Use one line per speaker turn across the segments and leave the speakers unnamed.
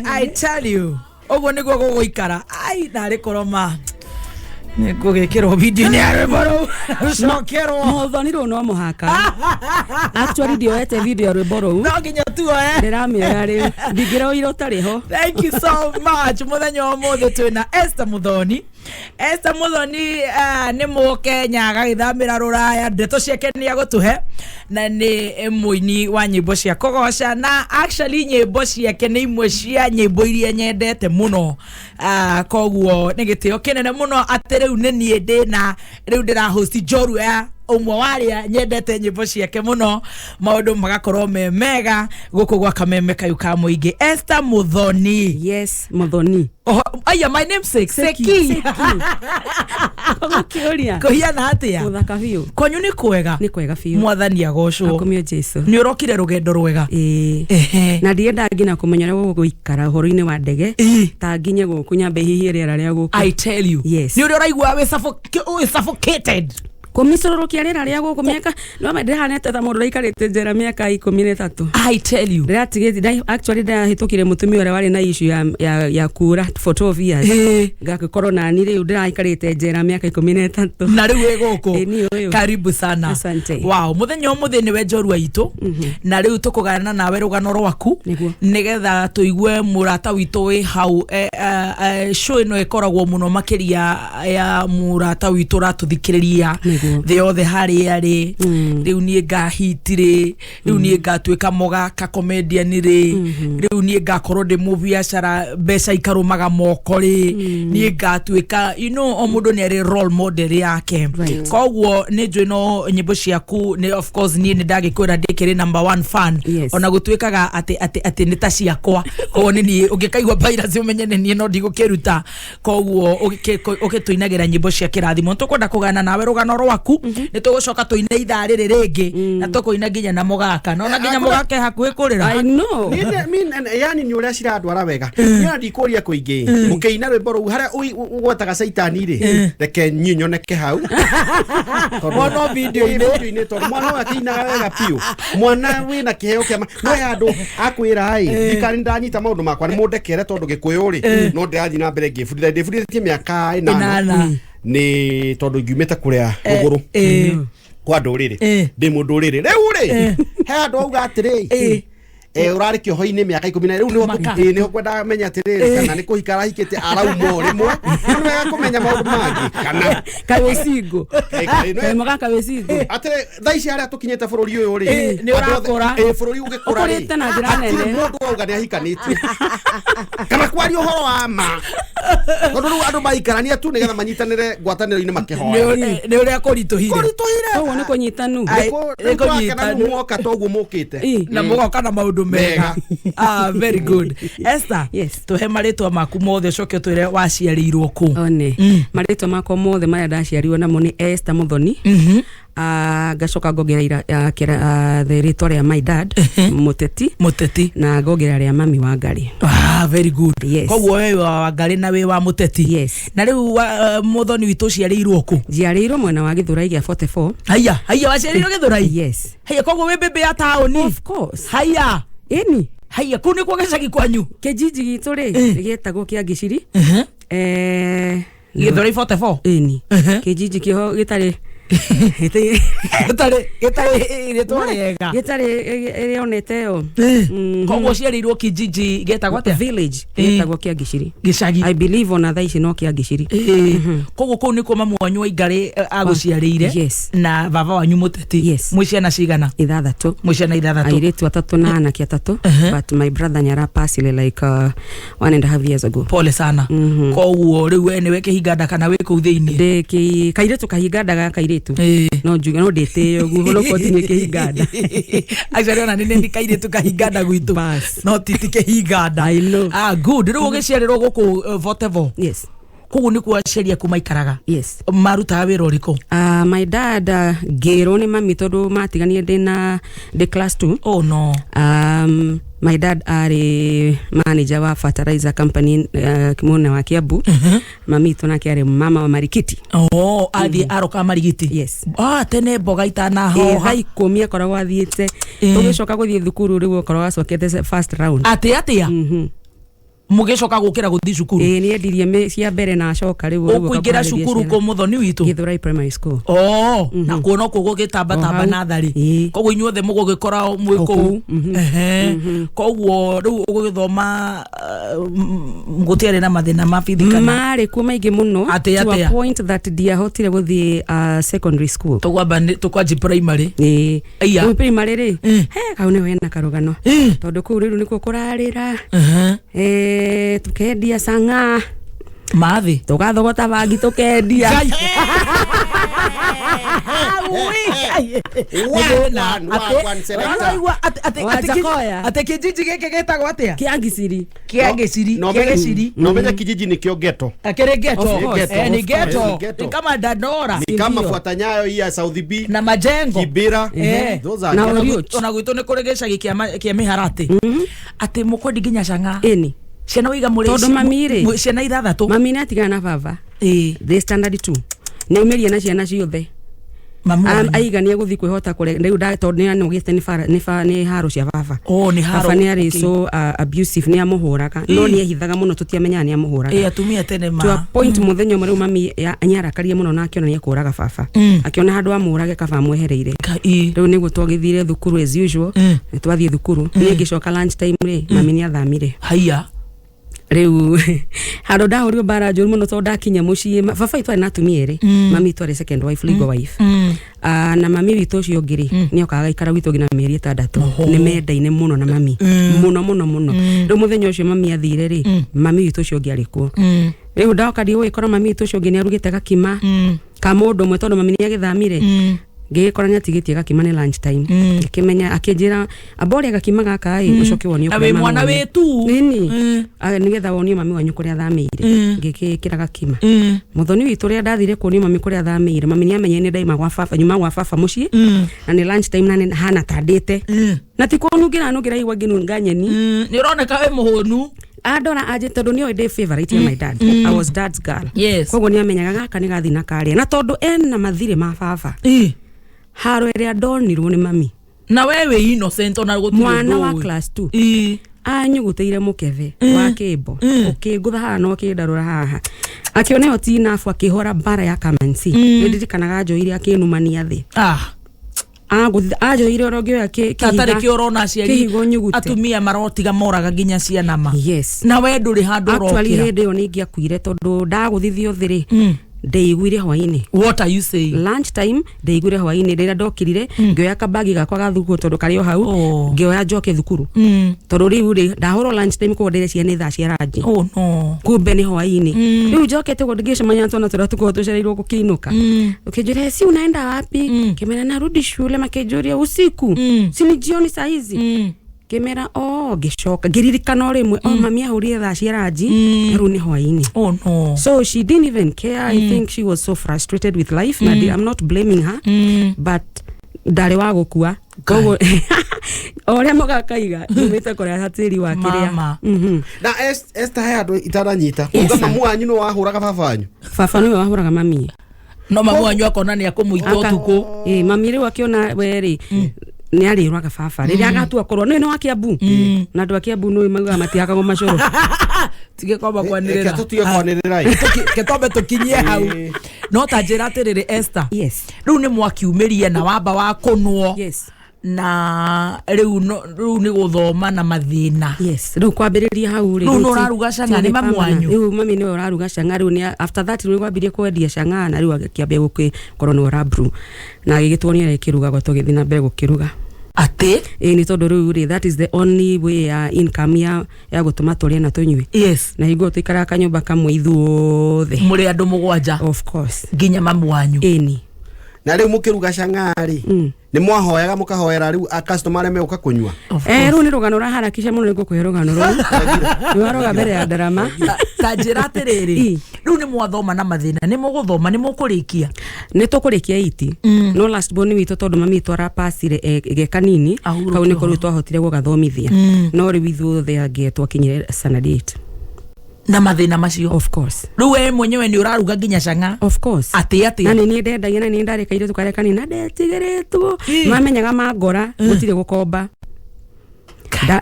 I tell you. Ogo niguo guguikara. Ai nari koroma. Nigugikirwo video ni ariboro. Cokero.
Muthoni no muhaka. Actually ndioete video rwiboro.
No nginya tu
Ndiramira ri. Ndigiro iro tariho.
Thank you so much. Muthenya wa mothe twina Esther Muthoni. Esther Muthoni ni Mukenya agithamira ruraya ndeto ciake ni agutuhe na ni muini wa nyimbo cia kugoca na actually nyimbo ciake ni imwe cia nyimbo iria nyendete muno koguo ni gitio kinene muno ati riu ni nie ndina riu ndira host Njorua umwe waria nyendete nyimbo ciake muno maundu magakorwo me mega guku gwa kameme kayu ka muingi Esther Muthoni.
Yes, Muthoni.
Oh, aya my name Seki.
Ogokiuria.
Kuhiana atia?
Muthaka biu.
Kwanyu ni kwega?
Ni kwega biu.
Mwathani agocwo.
Akomio Jesu.
Ni urokire rugendo rwega?
Na ndienda ngina kumenyera guguikara horo-ini wa ndege. Ta nginye guku nyambe hihi riera ria guku.
I tell you.
Yes.
Ni uri uraigua we suffocated.
Kumisorokia riera ria guku miaka no ndihanete ta mundu raikarite njera miaka 13.
I tell you.
Ndatigite actually ndahitukire mutumi ore wari na issue ya kura for 12 years. Ngakorwo na ni riu ndiraikarite njera miaka 13.
Na riu we guku. Karibu sana.
Asante.
Wow, muthenya omuthe ni we Njorua itu. Na riu tukugana nawe rugano rwaku. Nigetha tuigue murata witu wi hau show ino ikoragwo muno makiria ya murata witu ratuthikiriria. The other hari ari riu nie ngahitire riu nie ngatwika mogaka comedian ri riu nie ngakorwo ndi mubiacara mbeca ikarumaga moko ri nie ngatwika o mundu ni ari role model yake koguo ni njwino nyimbo ciaku ni of course nie ni ndagikwira ndikiri number 1 fan ona gutwikaga ati ni ta ciakwa koguo ni ungikaigwa baira umenye ni no ndigukiruta koguo ukituinagira nyimbo cia kirathimo tukwenda kugana nawe rugano rwaku nitugucoka tuine ithaa riri ringi na tukuina nginya na mugaka no na nginya mugaka hakuhi kurira.
I know
yani ni uria ciradwara wega ni ndikuria kuingi mukiina rwimbo ru haria ugwataga saitani ri reke nyinyoneke hau
mono video
ini to mwana akinaga wega piu mwana wina kiheo kia no yandu akwira ai ikari ndanyita maundu makwa ni mundekere tondu gikuyu ri no ndirathi na mbere ngifundithie miaka 8 ni tondu ngiumite kuria ruguru kwa nduriri ndi mundu riri riu ri he andu auga atiri urari kioho-ini miaka 10 riu niho kwenda menya atiri kana ni kuhikara hikite araumo rimwe ni wega kumenya maundu mangi kana
kawesingo magaka wesingo
atiri thaici aria tukinyete bururi uyu ri
ni urakora
bururi ugikura ri
ukurite na njira nene
mundu auga ni ahikanitie kana kwari uhoro wa ma tondu riu andu maikarania tu nigetha manyitanire ngwataniro-ini makihoya
ni uria kurituhire
uguo ni kunyitanu
kunyitanu mwoka toguo mukite
na mugoka na maundu mega. Very good. Esther,
yes.
Tuhe maritwa maku mothe coke twire waciarirwo ku.
One. Maritwa makwa mothe maya ndaciarirwo namo ni Esther Muthoni. Gacoka ngogerera the ritwa ria my dad Muteti na ngogerera ria mami wa Ngari.
Very good.
Yes.
Koguo we wa Ngari na we wa Muteti.
Yes.
Na riu Muthoni witu ciarirwo ku.
Jiarirwo mwena wa Githurai gia 44.
Haya waciarirwo Githurai.
Yes.
Haya koguo we bebe ya taoni.
Of course.
Haya.
Eni.
Haya kuni kwa gicagi kwanyu.
Kijiji gitu ri gietagwo kia Giciri.
Githurai 44.
Eni. Kijiji kiho gitari Gitari onete yo.
Koguo ciarirwo kijiji getagwo atia?
Village getagwo kia Giciri.
Gicagi.
I believe ona thaici no kia Giciri.
Koguo kuu nikuo mamu wanyu wa Ngari aguciarĩire.
Yes.
Na baba wanyu Muteti.
Yes.
Mwi ciana cigana?
6.
Mwi ciana 6.
Airitu 3 na anake 3. But my brother nyara passed like 1.5 years ago.
Pole sana. Koguo riu we niwe kihinganda kana we kuu thiini?
Ndiki kairetu kahinganda ga kairetu. No njuga no ndete yo guhoro kotini kihinganda.
Aisha ona nini ndikairetu kahinganda gwitu. No titi kihinganda.
I know.
Good. Riu ugiciarirwo guku Votevo.
Yes.
Koguo ni kwa sheria kumaikaraga.
Yes.
Maruta wira uriko?
My dad gero ni mami tondu matiganie ndina the class 2.
Oh no.
My dad are manager wa fertilizer company kimona wa Kiambu. Mami tunake are mama wa Marikiti.
Oh, athi aroka Marikiti.
Yes.
Tene boga itana ho.
Hai komia koragwo athiete. Tugicoka guthie thukuru riu koragwo acokete first round.
Atia. mugicoka gukira guthi cukuru
ni endirie cia mbere na acoka riu
ukuingira cukuru ko Muthoni witu
Githurai primary school
na kuona kugo gitamba na thari koguo inyuothe mugugikora mwiko koguo riu ugithoma gutiare na mathina ma fithikana
mari ku maingi muno to a point that dia hotire guthi secondary school
tukwanji primary
primary ri kau ni wena karugano tondu ku riu niko kurarira tukendia sanga
mathi
tugathogota bangi tukendia
ate kijiji geke getagwo atia
kiangisiri no menya kijiji ni kio geto
akere geto ni geto ni kama Dandora
ni kama fuata nyayo ya South B
na Majengo
Kibira
na ona gwito ni kuregesha kia miharati ate mukwedi ginya canga
eni
ciana wiga muri
todo mamire
ciana ithathatu
mami natigana na baba the standard 2 na umeria na ciana ciothe aigania guthi kwihota kure riu tondu ni ugiste ni haro cia baba
ni haro
baba ni ari so abusive ni amuhuraga no ni ehithaga muno tutiamenya ni amuhuraga
atumia tene ma
to a point muthenyo mari mami anyarakarie muno na akiona ni akuraga baba akiona handu amurage kaba mwehereire riu niguo twagithire thukuru as usual twathie thukuru ni ngicoka lunch time ri mami ni athamire
haya
riu haro ndahurio bara njuru muno tondu ndakinya mucii baba itu na atumia eri mami itu ari second wife legal wife na mami witu ucio ngiri ni okaga ikara witu ngina mieri 6 ni mendaine muno na mami muno riu muthenya ucio mami athire ri mami witu ucio ngi arikuo riu ndaoka ndi gwikora mami witu ucio ngi ni arugite gakima ka mundu mwe tondu mami ni agithamire ngikora ni atigitie gakima ni lunch time akimenya akinjira abori gakima gaka ucoke wonio
kwa mami mwana wetu
nini nigetha wonio mami wanyu kuria thamire ngikira gakima Muthoni witu ria ndathire kuonio mami kuria thamire mami ni amenye ni ndaima gwa baba nyuma gwa baba mucii na ni lunch time na ni hana tandite na tikonungira igwa nginu nganyeni
ni uroneka we muhonu
adora aje tondu ni ode favorite my dad I was dad's girl koguo ni amenyaga gaka ni gathi na karia na tondu na mathire ma baba haro ria ndonirwo ni mami
na wewe innocent ona gutire
mwana wa class 2 anyuguteire mukethe wa kimbo ukingutha haha no kindarura haha akione hoti nafu akihora bara ya kamensi ndirikanaga njoire akinumania thi ajoire orogio yake
tatare kiorona ciari atumia marotiga moraga ginya ciana ma na we nduri handu rokira
actually hende yo ningi akuire tondu ndaguthithio thiri ndeiguire hwaini
what are you saying
lunch time ndeiguire hwaini rira ndokirire ngioya kabagi gakwa ga thukuru tondu kario hau ngioya njoke thukuru tondu riu ri ndahoro lunch time ko ndire ciana itha cia ranji
no
kumbe ni hwaini riu njokete ko ndigicemanya tona tora tuko tucereirwo gukiinuka ukijure si unaenda wapi kimena narudi shule makejoria usiku si ni jioni saa hizi Kemera gishoka giririkana rimwe mami ahurire tha cia ranji riu ni hwaini
no
so she didn't even care I think she was so frustrated with life and I'm not blaming her but ndari wa gukua koguo oria mogakaiga nimite kuria hatiri wa kiria
na esta handu itaranyita uga mamu wanyu no wahuraga babanyu
baba no wahuraga mami
no mamu wanyu akona ni akumuita utuku
mami riu akiona weri ni arirwaga baba riria agatua korwo ni wa Kiambu na ndu Kiambu no mauga matiakago macoro
tige kwamba kwanirira
tutige kwanirira
ketombe tukinyie hau no tanjira atiriri Esther riu ni mwakiumiria na wamba wa kunwo na riu ni guthoma na mathina
riu kwambiriria hau
riu no raruga canga ni mamu wanyu
riu mami ni raruga canga riu ni after that riu kwambirie kwendia canga na riu akiambia gukorwo ni rabru na agigituonia ikiruga gwa tugithi na mbere gukiruga
ate
ni tondu riu ri that is the only way ya income ya gutuma turia na tunywe na higo tuikara kanyumba kamwe ithuothe
muri andu mugwanja
of course
ginya mamu wanyu
na riu mukiruga cangari ni mwahoyaga mukahoera riu a customer meuka kunywa
riu ni rugano raharakisha muno niko kuhe rugano ru ni waroga mbere ya ndarama
tanjira atiriri riu ni mwathoma na mathina ni muguthoma ni mukurikia
ni tukurikia iti no last born witu tondu mami twara pasire ge kanini kau ni koru twahotire gugathomithia no riu ithuothe ange twakinyire sanadate
na mathina macio
of course
riu we mwenyewe ni uraruga ginya canga
of course
ati
na ni ndendagia na ni ndarekaire tukareka ni na ndetigeretwo mamenyaga mangora gutire gukomba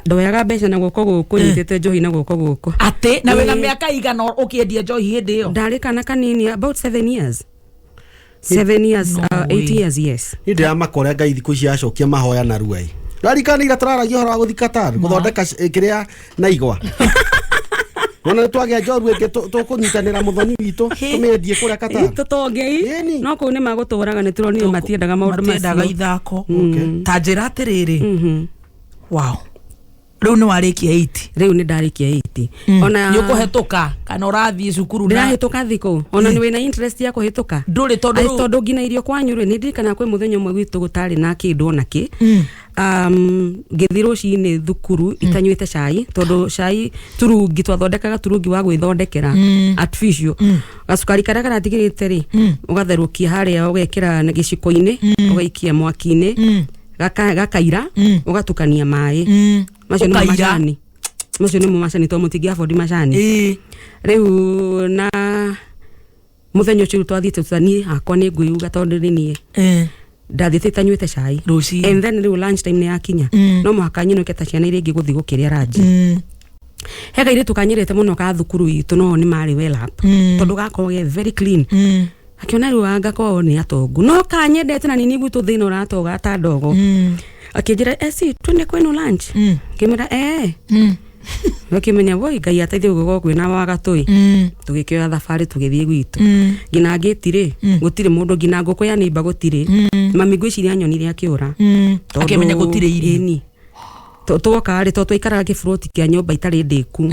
ndoyaga mbeca na guoko guku nyitete njohi na guoko guku
ate na wena miaka igana ukiendia njohi hindi yo
ndari kana kanini about 7 years 7 years 8 years yes
inde amakore ngai thiku cia acokia mahoya na ruai rarikana ira tararagia horo wa guthikata guthondeka kiria na igwa Wona twagea njorua ingi tukunyitanira muthoni witu tumendie kuria Qatar
tutongei no ku ni maguturaga ni turonire matiendaga maundu
matiendaga ithako ta njira atiriri wow riu ni warikia 8
riu ni ndarikia 8
ona yukuhetuka kana urathie cukuru
na ndahituka thiko ona ni wina interest ya kuhituka
nduri
tondu ngina irio kwanyu ri ni ndirikana kwi muthenya umwe gwitu gutari na kindu ona ki ngithiro cini thukuru itanyuite cai tondu cai turungi twathondekaga turungi wa gwithondekera artificial gacukari karia karatigirite ri ugatherukia haria ugekira na giciko-ini ugaikia mwaki-ini gakaira ugatukania mai macio ni macani macio ni macani to mutingi afford macani riu na muthenya ucio twathiite tutani akwa ni ngwiuga tondu ni ndathite tanyuite cai and then riu lunch time ni yakinya no muhaka nyino keta ciana iria ingi guthi gukiria ranji hega ire tukanyirete muno ka thukuru itu no ni mari well up tondu gakoge very clean akiona riu anga ko ni atongu no kanyendete na nini gwitu thina uratoga ta ndogo akijira si twende kwenu lunch kimira wakimenya voi ngai ateithie gugo kwina wagatui tugikioya thafari tugithie gwitu ngina ngitire gutire mundu ngina nguko ya nimba gutire mami gwiciria nyoni ria kiura
akimenya gutire iri
twoka ari twaikaraga kifuroti kia nyumba itari ndiku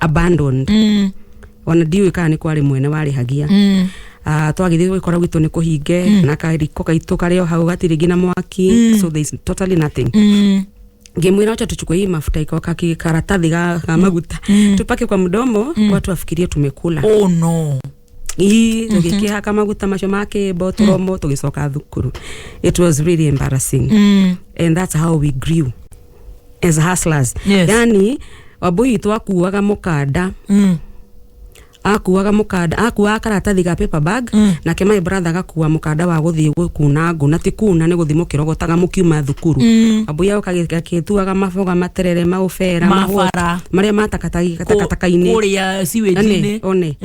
abandoned ona ndiwe kana ni kwari mwene wari hagia twagithie gwikora gwitu ni kuhinge na kariko kaitu kario hau gatire ngina mwaki so there is totally nothing Gemwira acha tuchukue hii mafuta ikaoka kikaratadhi ga maguta tupake kwa mdomo watu wafikirie tumekula
oh no
tugikia kama maguta macho make botoromo tugisoka thukuru it was really embarrassing and that's how we grew as hustlers yani wabui twakuaga mukanda akuaga mukanda akuaga karatathi ga paper bag na ke my brother gakua mukanda wa guthie gukuna nguna ti kuna ni guthimo kirogotaga mukiuma thukuru abuya ukagituaga mafoga materere maufera
mafara
maria matakataka-ini
kuria siwejine
one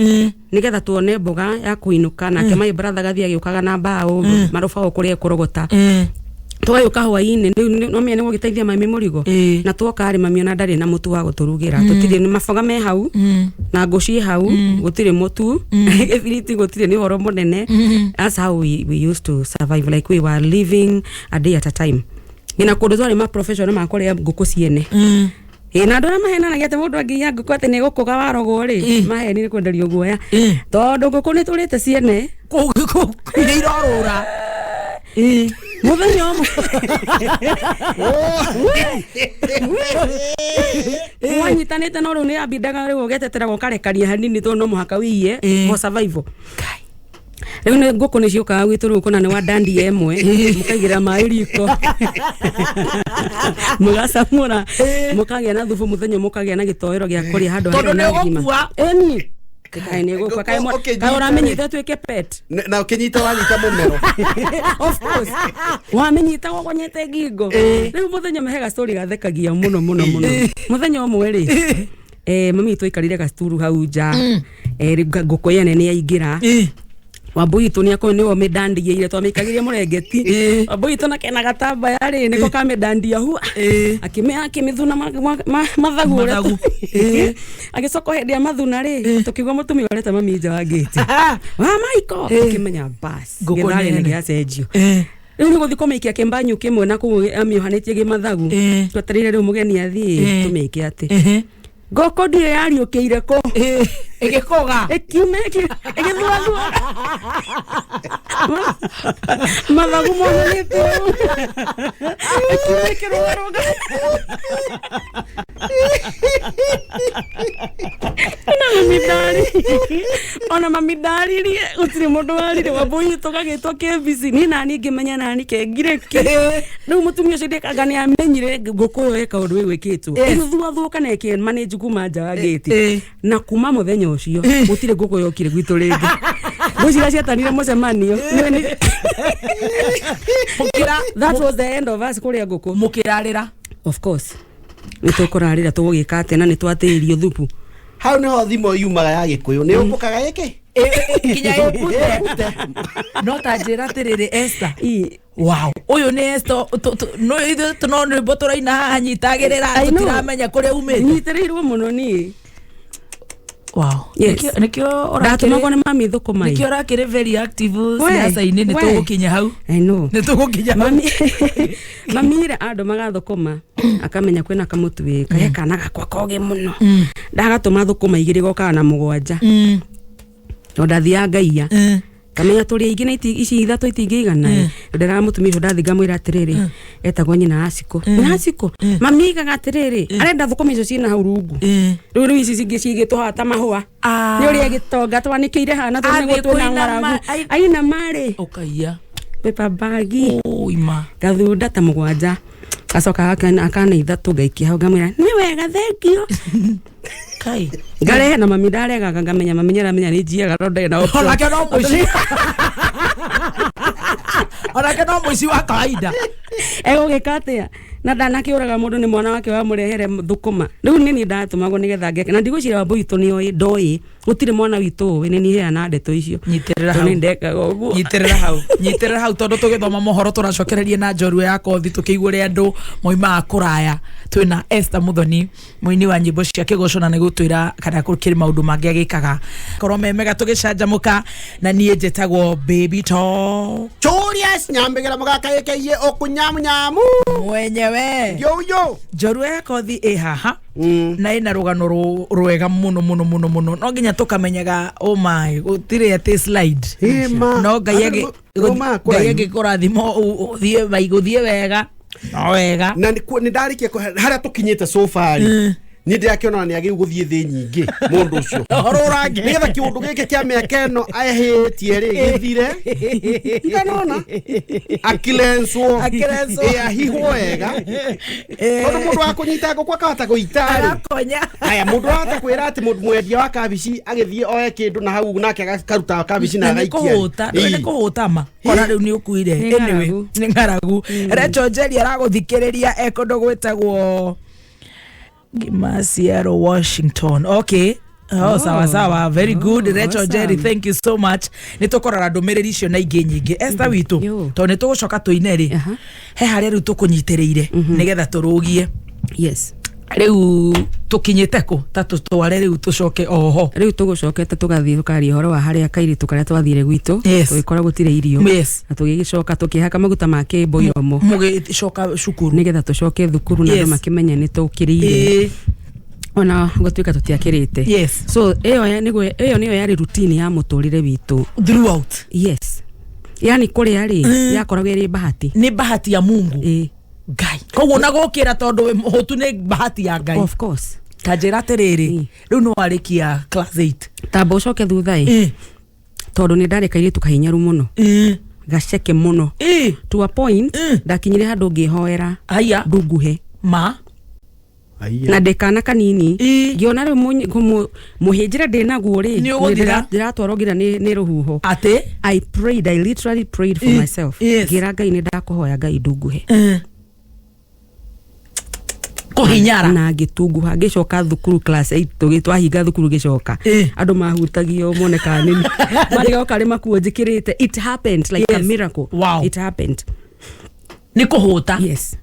nigetha tuone mboga ya kuinuka na ke my brother gathia giukaga na mbao marofa kuria kurogota twayo kahwa-ini no mie nego giteithia mami murigo na twoka ari mami ona ndari na mutu wa guturugira tutire ni mafoga me hau na ngoci hau gutire mutu githiriti gutire ni horo munene that's how we used to survive like we were living a day at a time ngina kundu twari ma professional makoria nguku ciene na ndora mahena na gete mundu angiya nguku ati ni gukuga warogo ri maheni ni kwenderio guoya tondu nguku ni turite ciene
ni irorura
muthenya umwe wanyitanite no riu ni abindaga riu ugetetera gukarekania hanini to no muhaka wiye for survival riu ni nguku ni ciukaga gwitu riu kuna ni wa dandi emwe mukaigira mai riko mugasamura mukagia na thubu muthenya mukagia na gitoero gia kuria handu
haria na ngima
kaine go kai mo kai uramenyita twike pet
na ukinyita wanyita mumero
of course wamenyita gonyete ngingo riu muthenya mahega story gathekagia muno muthenya umwe ri mami twikarire gasturu hau nja nguku yene ni yaingira wambui tu ni ako ni o medandia ile twamikagiria murengeti wambui tu na kena gatamba yari niko kamedandia hu akimithuna mathagu agisoko hendia mathuna ri tukigwa mutumi oreta mami nja wa gate wa maiko akimenya bas ngithari ni giacenjio riu ni guthi komeikia kimbanyu kimwe na ku amiohanetie gi mathagu tweterire riu mugeni athie tumike ati ngoko ndire yariukiire ko
igikoga
ikimeki igithua mathagu monete ikimeki roga ona mamidari ri utiri mundu warire wabui tukagitwa KBC ni nani ngimenya nani kengire ki riu mutumia ucio ndikaga ni amenyire nguku weka undu wikitwo igithua kana eke manage kuma nja wa gate na kuma muthenya ucio gutire nguku yokire gwitu ringi gucira ciatanire mucemanio mukira that was the end of us kuria nguku
mukirarira
of course nitukurarira tugugika atena nitwatirio thupu
hau niho thimo yumaga ya Gikuyu ni umbukaga giki
kinya epute no tajira tiriri Esther wow uyu ni Esther no ithu tuno botora ina hanyitagirira tutiramenya kuri umite
nyitirirwo muno ni
wow nikio
oratuma kone mami thukuma
nikio rakire very active siasa ine nitugukinya hau
I know
nitugukinya
mami ira ando magathukuma akamenya kwena kamutu kahe kana gakwa koge muno ndagatuma thukuma igiri goka na mugwanja ndathia ngaia kamenya turi igina ici ithatu itingigana ndiramutumira ndathiga mwira atiriri etagwo nyina Aciko Aciko mami igaga atiriri arenda thukuma icio cina hau rungu riu ici cingi cigituhata mahua ni uri agitonga twanikiire hana twene gutuna ngaragu aina mari
ukaiya
pepa bagi
ima
gathunda ta mugwanja gacoka akana ithatu ngaikia hau ngamwira ni wega thengio
kai
ngarehe na mami ndarega ngamenya mamenyera ni njiaga no ndena
onake no muici onake no muici wa kawaida
egugikatia na ndanakiuraga mundu ni mwana wake wa murehere thukuma riu nini ndatumagwo nigetha ngeke na ndigwicira wambu itu ni ndoi gutire mwana witu we ni hea na ndeto icio
nyitirira hau tondu tugithoma mohoro turacokererie na njorua ya kothi tukiigure andu moima akuraya twina Esther Muthoni muini wa nyimbo cia kigoco na nigutwira kana kurikiri maundu mangi agikaga korwo memega tugicanjamuka na nie njetagwo baby to
Julius nyambigera mugakaikie okunyamunyamu
mwenyewe
yo
njorua ya kothi haha na ina rugano rwega muno no nginya tukamenyaga oh my utire ate slide no gayege korathimo uthie baiguthie wega no wega
na ni ndarikie haria tukinyite so far ni ndiakiona ni agi guthie thi nyingi mundu ucio
horurange
nigetha kiundu giki kia miaka ino ahitie ri githire nganona akilenswo hihwo wega tondu mundu akunyita ngukwa kahota guitari aya mundu ahota kwira ati mundu mwendia wa kabici agithie oe kindu na hau nake akaruta kabici na agaikia
ni kuhutama kora riu ni ukuire anyway ni ngaragu Recho Njeri araguthikiriria ekondo gwetagwo Seattle, Washington. Okay. Sawa. Very good. Recho Njeri, thank you so much. Nitukorara ndumiriri icio na ingi nyingi. Esther witu. To nitugucoka tuineri. He haria riu tukunyitiriire nigetha turugie.
Yes.
Riu tukinyite ku tatutware riu tucoke oho.
Riu tugucokete tugathie tukari horo wa haria kairi tukaria twathire gwitu twikora gutire irio na tugigicoka tukihaka maguta ma kimbo yomo
mugicoka cukuru
nigetha tucoke thukuru na andu makimenya ni tukiriire ona gutwika tutiakirite so iyo niyo yari routine ya muturire witu
throughout.
Yes, yani kuri ari yakoragwo iri bahati,
ni bahati ya Mungu Ngai koguo na gukira tondu hotu ni bahati ya Ngai.
Of course.
Tajira terere riu no arikia class 8
tabo coke thutha tondu ni ndarekaire tukahinyaru muno gaceke muno to a point ndakinyire handu ngihoera aya ndunguhe ma na dekana kanini ngiona riu muhinjira ndinaguo ri ndiratwarwo ngira ni ruhuho
ati
I literally prayed for myself ngira Ngai ni ndakuhoya Ngai ndunguhe
kuhinyara
na gitunguha gicoka thukuru class 8 tugitwahinga thukuru gicoka andu mahutagio moneka nini marigo kari makuo njikirite. It happened like a miracle.
Wow.
It happened.
Ni kuhuta.
Yes.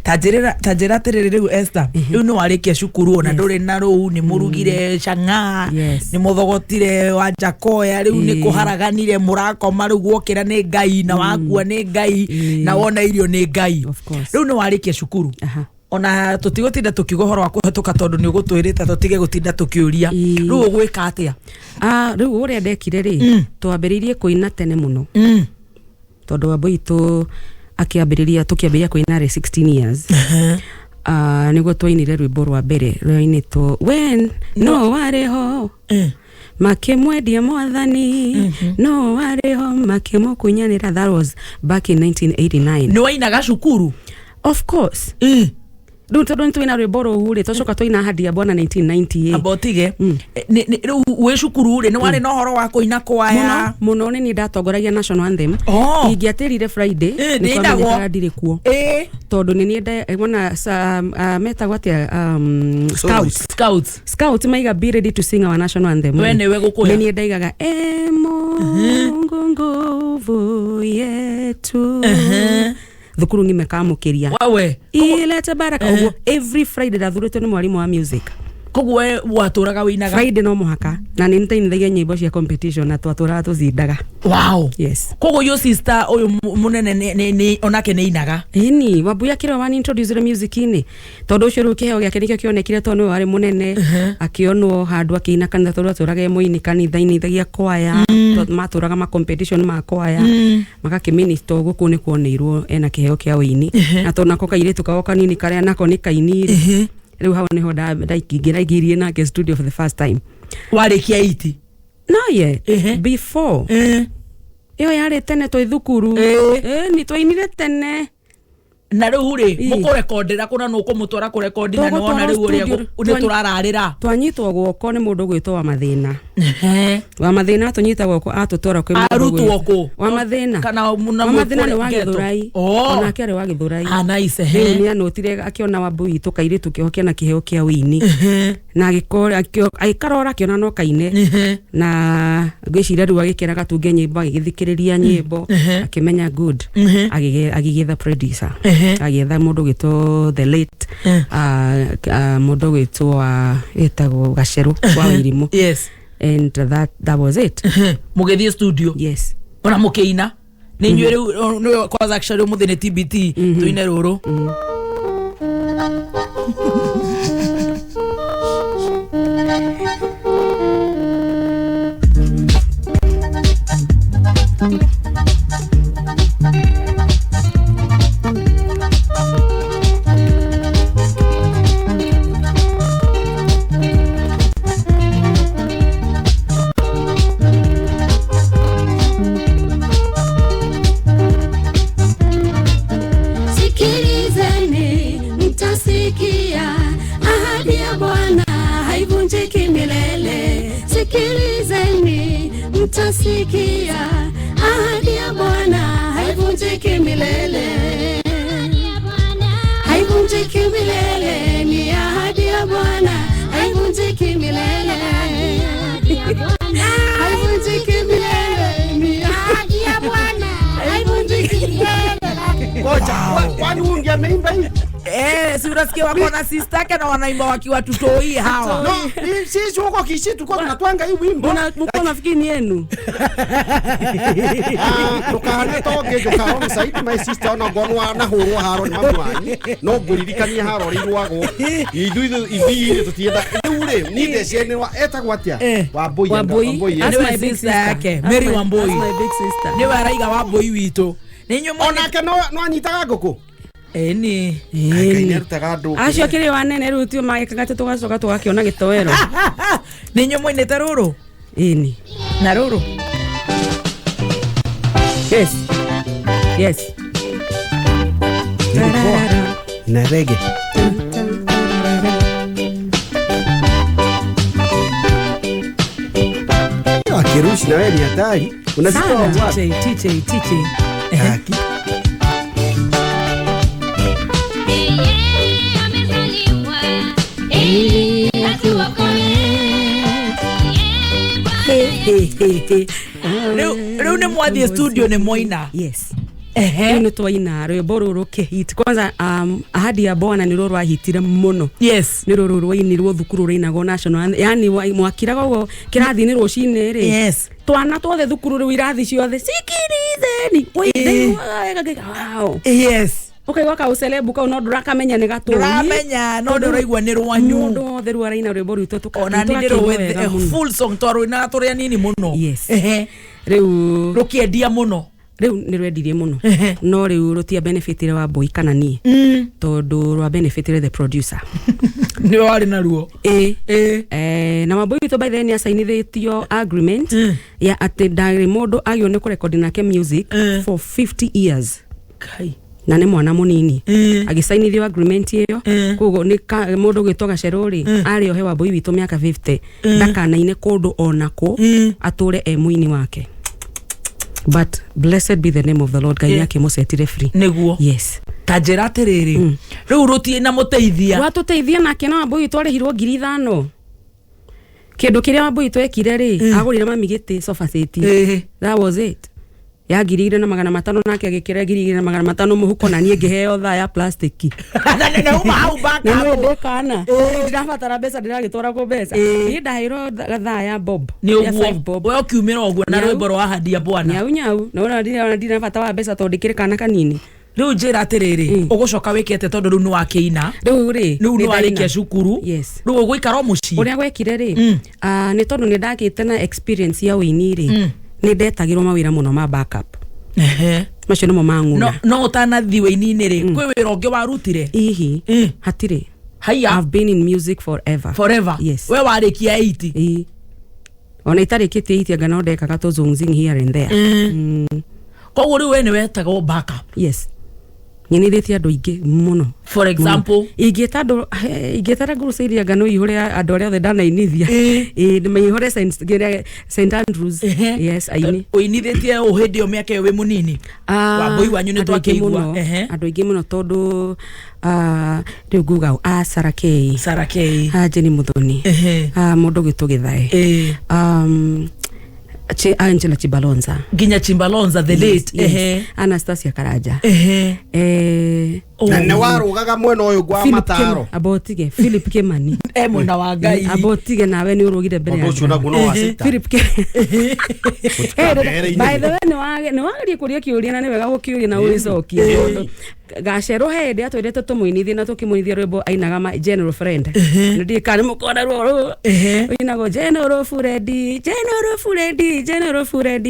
Tajira terere riu Esther riu no arikia cukuru ona nduri na ruu ni murugire changa ni muthogotire wa Jakoya riu ni kuharaganire murakoma riu gwokira ni Ngai na wakua ni Ngai na wona irio ni Ngai riu no arikia cukuru ona tutigotinda tukigohoro wa kuhetoka tondu ni gutwirite tutige gutinda tukiuria riu ugwika atia
riu uria ndekire ri twambiririe kuina tene muno tondu wambuitu akiambiriria tukiambia kuina 16 years niguo twainire rwimbo rwa mbere rwainitwo when no wareho makimwendia mwathani no wareho makimukunyanira. That was back in 1989.
ni wainaga cukuru?
Of course. Don't twina rwimbo hure tocoka twaina hadi ya bwana 1998
abotige we shukuru ri ni wari no horo wa kuina kwaya
muno ni ndatongoragia national anthem ingiatirire Friday ni kwa ndire kuo tondu ni nienda wana meta gwatia scouts maiga be ready to sing our national anthem
we we gukuya
ni ndaigaga nguvu yetu thukuru ngimekamukiria
wawe
ilete baraka ugo every Friday dathurito ni mwalimu wa music
kogwe waturaga winaga
Friday no muhaka na ni ntainithagia nyimbo cia competition na twatura tuzindaga
wow
yes
kogwe yo sister oyo munene ni onake ni inaga
ini wabuya kira wani introduce the music ini tondu ucio rukiheo giake nikio kionekire tondu wari munene akionwo handu akina kanitha tondu aturage muini kanitha inithagia kwaya maturaga ma competition ma kwaya magakiminister guku ni kuoneirwo ena kiheo kia wini na tona ko kairitu kao kanini karia nako ni kainire riu hawa niho ndaikigirie nake studio for the first time
warikia iti
no before iyo yari tene to thukuru ni twainire tene
na riu ri mukurekondera kuna nuko mutwara kurekondina no na riu ri ni turararira
twanyitwo guoko ni mundu gwitwo wa mathina wa mathina tunyita guoko atutwara kwi
mundu
wa mathina
kana muna
mathina ni wa Githurai ona kare wa Githurai
nice
ni anotire akiona Wambui tukaire tukihokia na kiheo kia wini na gikora aikarora kiona no kaine na gwicira riu agikiraga tunge nyimbo agithikiriria nyimbo akimenya good agigitha producer agetha mundu gito the late mundu gito etagwo Gaceru kwa Wirimu
yes
and that was it
mugethie studio
yes
ona mukeina ni nywe riu kwa Gaceru muthene TBT tuine ruru
Sikia ahadi ya Bwana haivunjiki milele, haivunjiki milele, ni ahadi ya Bwana haivunjiki milele, haivunjiki milele, ni ahadi ya Bwana haivunjiki milele.
Ngoja kwani unge ameimba hivi
si unasikia wako na sister yake na wanaimba wakiwa tutoi hawa
no sisi huko Kisii tulikuwa tunatwanga hii wimbo
mko nafikiri ni yenu
tukahane toge tukaona saidi my sister ona gonwa na hurwo haro ni mamu wanyu no nguririkania haro rirwago ithuĩ tutienda ure ni theciene wa etagwo atia Wambui
that's my big sister yake Mary Wambui
that's my big sister
ni waraiga Wambui wito ninyo
ona ke no anyitaga nguku
eni
acio kiri wanene riu tio magikaga tugacoka tugakiona gitowero
ninyo mwinete ruru
eni
na ruru
yes
na reggae akirushi na wewe ni hatari unasikia wapi
TJ
haki
Leo ni mwathi studio ni moina
yes ni twaina rwimbo ruru kihit kwanza ahadi ya Bwana ni ruru ahitire muno
yes
ni ruru rwainirwo thukuru reinago national yani mwakiraga ugo kirathi ni rucine ri
yes
twana twothe thukuru ri irathi ciothe sikiritheni wow
yes
okay waka uselebu ka no ndurakamenya ni gaturi
ndramenya no nduraigwa ni rwanyu
ndo theru araina rwimbo rwito
tukona ni ndiru full song twaru na turia nini muno
yes riu
rukiendia muno
riu ni rwendirie muno no riu rutia benefitire Wambui kana ni tondu rwa benefitire the producer
ni wari na ruo
na Wambui to by then assignithitio agreement ya ati ndari mundu agio ni kurecord nake music for 50 years
kai
na nĩ mwana mũnini agisainithio agreement iyo kogo ni mundu gitoga Sherori ari ohe wa boy witũ miaka 50 ndakanaine kundu onako ature emuini wake. But blessed be the name of the Lord. Ngai yake musetire free
niguo.
Yes,
tajira atiriri riu rutie na muteithia
watuteithia nake na boy witũ arihirwo 5,000 kindu kiria wa boy witũ ekire ri agurire mami giti sofa set. That was it. Ya 2,500 nake agikira 2,500 muhuko na nie ngiheo tha ya plastic
nene uma hau baka
no ndekana ndirabatara mbeca ndiragitwara ko mbeca ni ndahiro tha ya bob
ya 5 bob we ukiumira oguo na rwimbo rwa hadia bwana
nyau no ndirabatara mbeca to ndikire kana kanini.
Riu njira atiriri ugucoka wikete tondu riu ni wakiina riu ni warikia cukuru riu uguikara mucii
uria gwekire ri ni tondu ni ndakite na experience ya wini ri ni ndetagirwo mawira muno ma backup macio nimo mang'una
no utanathi wini-ini ri kwi wira ungi warutire
ihi hatire
haya.
I've been in music forever. Yes,
we warikia 80
ona itarikitie 80 anga no ndekaga to zungzing here and there
koguo riu we ni wetagwo backup.
Yes, nyenithĩtie andũ ingĩ muno.
For example
ingĩtara ngurucĩria ngano ihũre andũ arĩa othe ndanainithia ndĩmaihũre St Andrews. Yes, aini
uinithĩtie uhĩndĩ o mĩaka ĩyo wĩ mũnini wa boy wanyu nĩ twakĩigua
andũ aingĩ mũno tondũ rĩu nguga Sarakei Jenny Muthoni mũndũ gĩtũ Gĩthae Angela Chibalonza
Ginya Chimbalonza the late
yes. Anastasia Karaja
na ne warugaga mwena uyu gwa mataro
abotige Philip Kimani
mwena wa Ngai
abotige nawe ni urugire mbere
ya
Philip by the way ni wagari kuria kiuria na ni wega gukiuria na uicokie gacero hende atwendete tumuinithie na tukimunithia rwimbo ainaga ma General Friend ndi kana mukona rwo inago General Furedi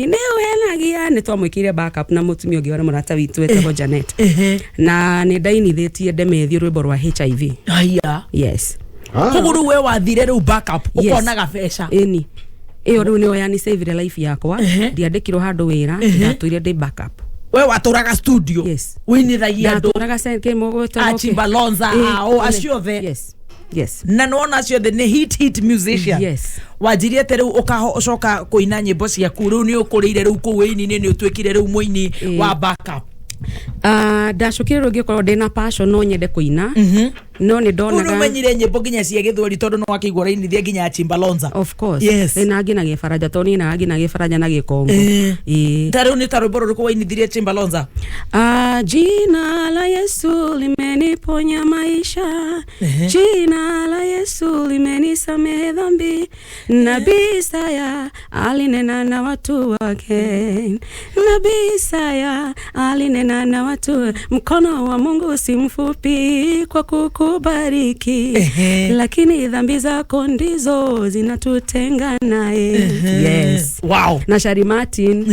ne uhenagia ni twamwikire backup na mutumia ungi wa murata witu wetagwo Janet na ni ndainithĩtie ndemethio rwimbo rwa HIV.
Haya.
Yes.
Kuguru we wathire riu backup ukonaga besha.
Eni. Iyo riu niyo yani save life yakwa. Ndiandikirwo handu wira ndatuire ndi backup.
We waturaga studio.
Yes.
Winithagia andu.
Waturaga senge mogwetwo.
Chimbalonza acio the.
Yes.
Na nona acio the hit musician.
Yes.
Wajirie te riu ukacoka kuina nyimbo ciaku riu ni ukurire riu kuwini ni utwikire riu muini wa backup.
Ndacukire rungi korwo ndina passion no nyende kuina no ni ndonaga
umenyire nyimbo ginya cia githweri tondu no wakigwa rainithia ginya Chimbalonza.
Of course.
Yes.
Na nginagia faraja toni na nginagia faraja na Gikongo.
Tariu ni taruboro ruko wainithirie Chimbalonza.
Jina la Yesu limeniponya maisha. Jina la Yesu limenisamehe dhambi. Nabii Isaya alinena na watu wake. Nabii Isaya alinena na watu, mkono wa Mungu si mfupi kwa kukubariki, lakini dhambi zako ndizo zinatutenga naye. Yes.
Wow.
Na Shari Martin.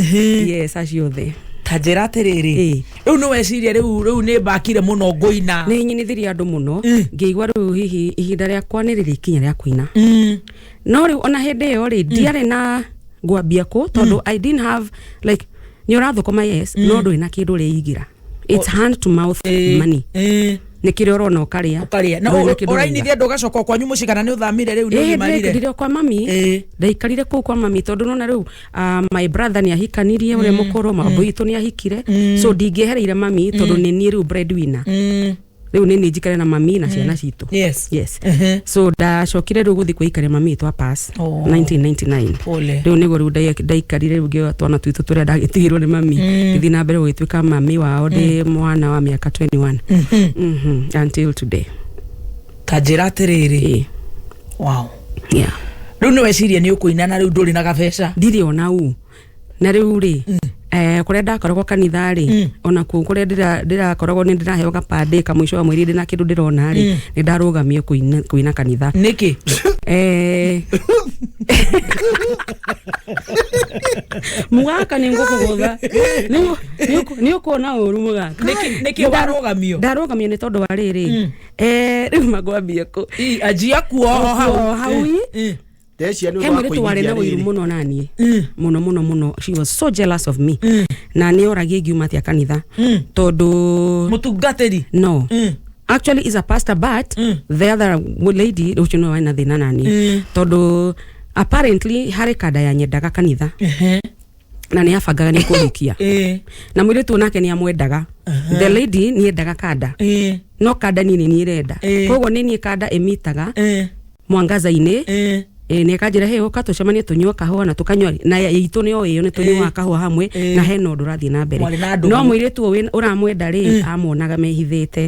Yes, aciothe.
Tajira atiriri. Riu no weciria riu ni bakire muno nguina.
Ni nyinithiria andu muno. Ngeigwa riu hihi ihinda ria kwaniriria ikinya ria kuina. No riu ona hindi yo ri ndiare na ngwambia ku tondu I didn't have like ni urathukuma yes no nduri na kindu riigira. It's hand to mouth money. Ni kire urona ukaria
no urainithia ndugacoka kwanyu muci kana ni uthamire riu ni marire
ndio kwa mami ndaikarire ku kwa mami tondu nona riu my brother ni ahikanirie ure mukoro maboito ni ahikire so ndingehereire mami tondu ni ni riu breadwinner riu ni njikare na mami na ciana citu.
Yes.
So ndacokire riu guthi kuikaria mami twa pass 1999 riu nigo riu ndaikarire riu ngio twana twitu turia ndagitigirwo ni mami githi na mbere gwitwika mami wao ndi mwana wa miaka 21 until today.
Tajira atiriri. Wow.
Yeah.
Riu ni weciria ni ukuina na riu nduri na gabesha
ndiri ona u na riu ri kuria ndakoragwo kanitha ri ona ku kuria ndirakoragwo ni ndiraheo gapande ka mwisho wa mweri ndina kindu ndirona ri ni ndarugamie kuina kanitha
niki
mugaka ni ngukugutha ni ukona uru mugaka
niki warugamio
ndarugamio ni tondu wa riri riu magwambia ku
ajia ku
hau
Decia ni
wa kuigia muno nani muno she was so jealous of me na nĩ oragie ngiuma atia kanitha tondu
mutungatiri
no actually is a pastor but the other lady ucio no ina thina nani tondu apparently hari kada ya nyendaga kanitha na nĩ abangaga nĩ kũhikia na mũirĩtu nake nĩ amwendaga the lady nĩ endaga kada no kada nini nĩ irenda koguo nĩ niĩ kada emitaga Mwangaza-inĩ nĩ kanjira he oka tucemanie tunyua kahua na tukanywa na itu nĩ oyo nĩ tunyua kahua hamwe na he no ndũrathi na mbere no mũirĩtu ũramwenda rĩ amonaga mehithĩte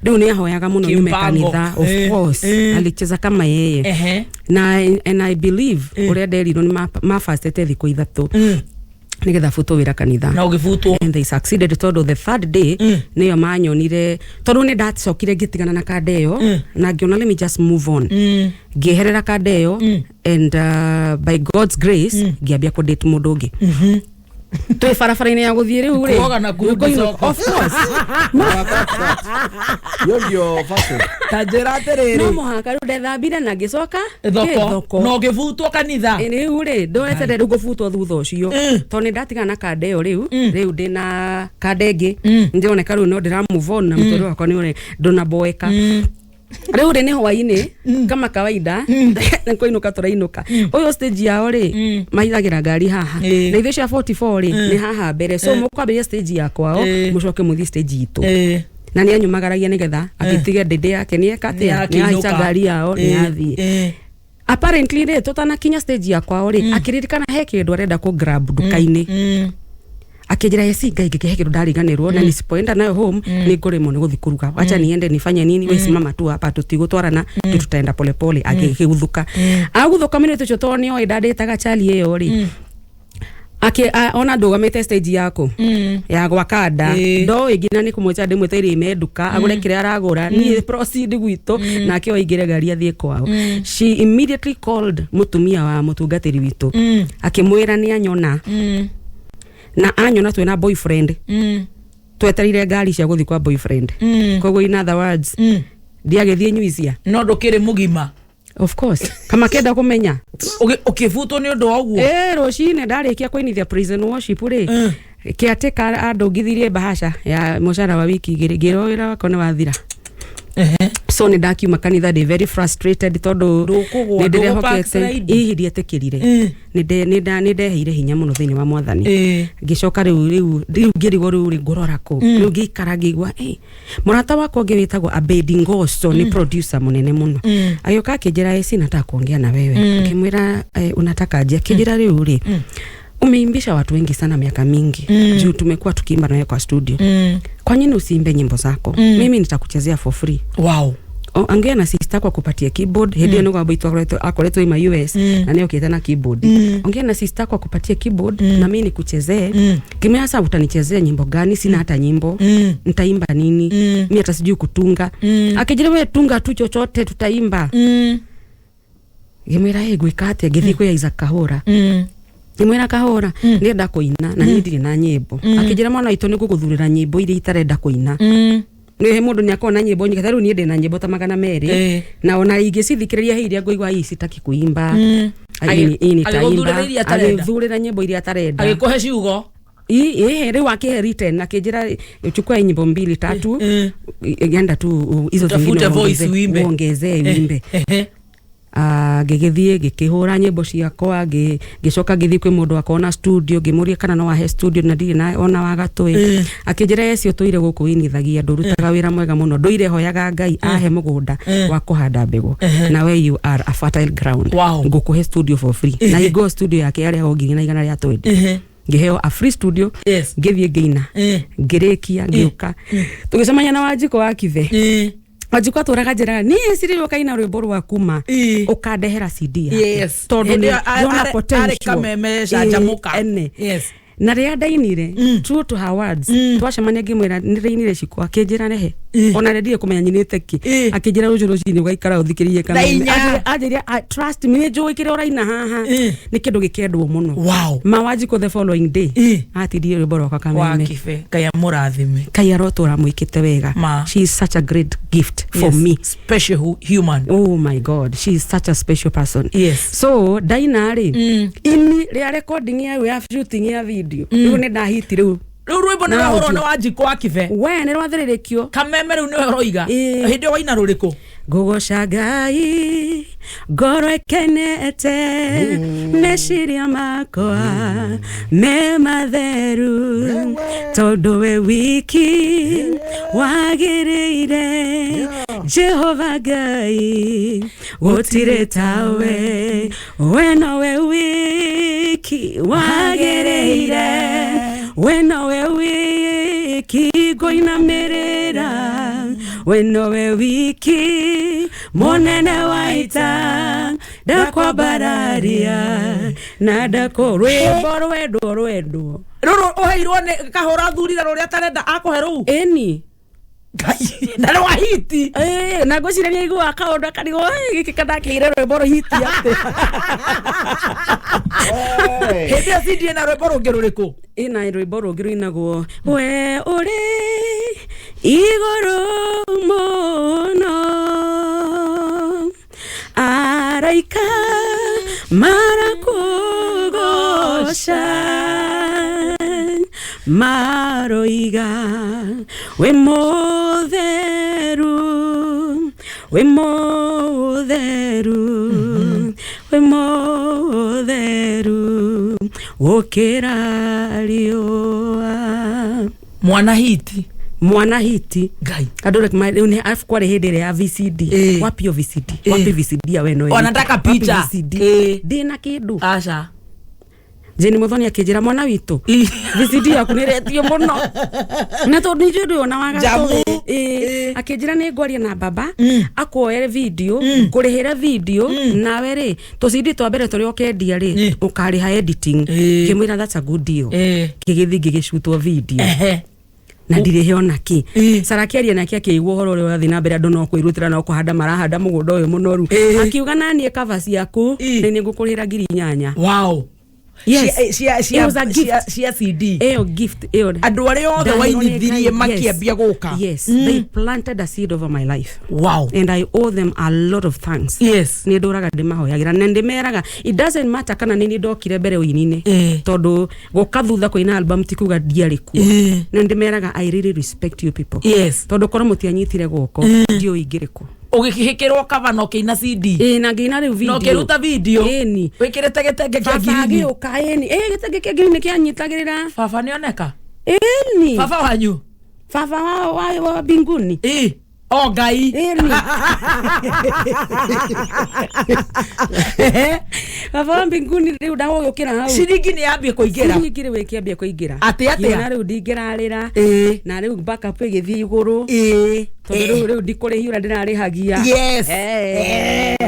rĩu nĩ ahoyaga mũno nyume kanitha of course alicheza kama yeye na and I believe ũrĩa nderirwo nĩ mafastete thikũ ithatũ nigetha futo wira kanitha
na ugifutwo
and they succeeded tondu the third day niyo manyonire tondu ni ndatocire ngitigana na kanda iyo na ngiona let me just move on ngiherera kanda iyo and by God's grace ngiambia ku date mundu ungi Toi farafaraine ya guthie riu ri
kuoga na kuoga
of course
yo ndio fashion
tajera terere
no muhaka ru ndethambire na ngicoka
thoko no ngifutwo kanitha
riu ri ndorete ndu gufutwo thutha ucio to ni ndatigana na kanda iyo riu ndina kanda ingi ndioneka riu no ndira move on na mutoro wakwa ni uri ndona boeka riu ri ni hwaini kama kawaida nko inuka turainuka uyo stage yao ri maithagira ngari haha na ithe cia 44 ri ni haha mbere so mukwambia stage yakwao mucoke muthi stage itu na ni anyumagaragia nigetha akitige ndende yake ni ekatia ni aicha ngari yao ni athie apparently ri tutana kinya stage yakwao ri akiririkana he kindu arenda ku grab dukaini akijira yesi ngai ngike kindu ndariganirwo na nisipoenda nayo home ni ngurimo ni guthi kuruga acha niende nifanye nini wewe simama tu hapa tutigutwarana tutaenda pole pole akiguthuka aguthuka mine tucho tonio idadetaga chali yeyo ri ona ndugamite stage yako ya gwakada ndo igina ni kumwecha ndimwete iri meduka agure kire aragura ni proceed gwito na akio igire gari athie kwao she immediately called mutumia wa mutungatiri witu akimwira ni anyona na anyona twina boyfriend tweterire ngari cia guthi kwa boyfriend koguo in other words ndiagethie nyuizia
no ndukire mugima
of course kama kenda kumenya
ukifutwo ni undu waguo
rucine ndarikia kuinithia prison worship ri kiateka andu ngithirie bahasha ya mushara wa wiki ngirowira wako ni wathira so ni ndakiuma kanitha de very frustrated tondu ni ndirehokete ihiri etekirire ni ndeheire hinya muno thini wa mwathani ngicoka riu ngirigo riu ngorora ku riu ngikara ngigwa murata wako ngewitagwo Abedi Ngoso ni producer munene muno ayoka akijira esi nataka kuongea na wewe kimwira unataka aje akijira riu ri umeimbisha watu wengi sana miaka mingi juu tumekuwa tukiimba nawe kwa studio kwa nini usiimbe nyimbo zako mimi nitakuchezea for free
wow
angea na sister kwa kupatia keyboard hedio no kwamba akoletwa ima US na neo kieta na keyboard ongea na sister kwa kupatia keyboard na mimi nikuchezee kimeasa utanichezea nyimbo gani sina hata nyimbo nitaimba nini mimi hata sijui kutunga akijira wewe tunga tu chochote tutaimba gemera gwikate githi kwa Isaac Kahora nimwira Kahora ndenda kuina na ndiri na nyimbo akijira mwana ito ni guguthurira nyimbo iria itarenda kuina ni mundu ni akona nyimbo nyingi taru ni ndena nyimbo ta magana meri na ona ingicithikiriria hiria ngoigwa hii sitaki kuimba ini taimba agithurira nyimbo iria atarenda
agikuhe ciugo
riu akihe written akijira uchukua nyimbo 2 3 yenda tu hizo zingine uongezee wimbe gigithie gikihura nyimbo ciakwa gicoka githi kwi mundu akona studio gimuria kana no wahe studio na ndiri na ona wagatwe akijira yecio tuire guku inithagia ndurutaga wira mwega muno nduire hoyaga Ngai ahe mugunda wa kuhanda mbegu na we you are a fertile ground ngukuhe studio for free na igo studio yake aria ogiri na igana ria 20 ngiheo a free studio ngithie ngeina ngirekia ngiuka tugicemanya na Wanjiko wa Kithe Wanjiko turaga njira ni siri ukaina rwimbo rwa kuma ukandehera CD
yes
tondu ni yona potential
kamemesha jamuka yes
na ria ndainire true to her words twacemania ngimwira nirainire cikwa akijira nehe ona rendire kumenya nyinite ki akijira rujuru cini ugaikara uthikiririe kana ajiria trust me njui kire oraina haha ni kindu gikendwo muno
wow
Wanjiko the following day atidie rwimbo rwa kameme
Kibe kaya murathime
kaya rotora muikite wega she is such a great gift for me
special human
oh my God she is such a special person
yes
so Dainari ini ria recording ya shooting ya video studio riu ni ndahiti riu
rwimbo nä rwahårwo nä wanjikå wa kibe
we nä rwathärä kio
kameme rä u nä roiga hä ndä waina rå rä kå
ngågåca Ngai ngoro ĩkenete meciria makwa me matheru tondũ we wiki wagĩrĩire Jehova Ngai gũtirĩ tawe we nowe wiki wagĩrĩire we nowe wiki ngũinamĩrĩra we nowe wiki monene waita ndakwambararia na ndako rwimbo rwendo rũrũ ũheirwo nĩ kahũra thurira rũrĩa tarenda akũhe rũu ĩni
na rwa hiti
na ngwĩcirania igua kaũndũ karigo gĩkĩ kandakĩire rwĩmbo rũhiti atĩ
hĩndĩ ĩyo CD na rwĩmbo rũngĩ rũrĩkũ
ĩna rwĩmbo rũngĩ rũinagwo we ũrĩ igũrũ mũno araika marakũgoca maroiga we mũtheru we mũtheru we mũtheru gũkĩra riũa mwana hiti
Ngai
andå nä kwarä hä ndä ä rä ya VCD wapio VCD wapi VCD ya weno
wanataka picha
ndä na kä ndå
aca
Jeni Muthoni akä ra mwana witå VCD yaku nä retio må no na tondå nä njå ndä ona wagatå akä njä ra nä ngwaria na baba akuoere video kå rä hä re video nawe rä tå CD twa mbere tå rä okendia rä å karä ha editing kä mwä ra that's a good deal kä gä thi ngä gä cutwo video na ndirä he ona ki Sarakiaria nake akĩigua ũhoro ũrĩa ũrathiĩ na mbere andũ no kwĩrutĩra no kũhanda marahanda mũgũnda ũyũ mũnoru akiuga naniĩ kaba ciaku nĩ ngũkũrĩra ngiri 8
wow
yes
it was a gift cia CD
gift
andũ arĩa othe wainithirie makiambia gũka
yes they planted a seed over my life
wow
and I owe them a lot of thanks
yes
nĩ ndũraga ndĩmahoyagĩra na ndĩmeraga it doesn't matter kana nĩ ndokire mbere ũini-inĩ tondũ gũka thutha kũina album ti kuga ndiarĩ kuo na ndĩmeraga I really respect you people
yes
tondũ korwo mũtianyitire guoko ndio ingĩrĩ ku
ũgĩkĩhĩkĩrwo kava no kĩina CD
na ngĩina rĩu video
no kĩruta video wĩkĩrĩte gĩtenge kĩa ngirini
gĩũka gĩtenge kĩa ngirini kĩanyitagĩrĩra
baba nĩoneka
baba
wanyu
baba wa mbinguni
o Ngai
baba wa mbinguni rĩu ndagũgĩũkĩra hau
ciringi nĩ yambie kũingĩra
ciringi rĩu ĩkĩambia kũingĩra
atĩa
na rĩu ndingĩrarĩra na rĩu backup ĩgĩthiĩ igũrũ tondũ rĩu ndikũrĩhi ũrĩa ndĩrarĩhagia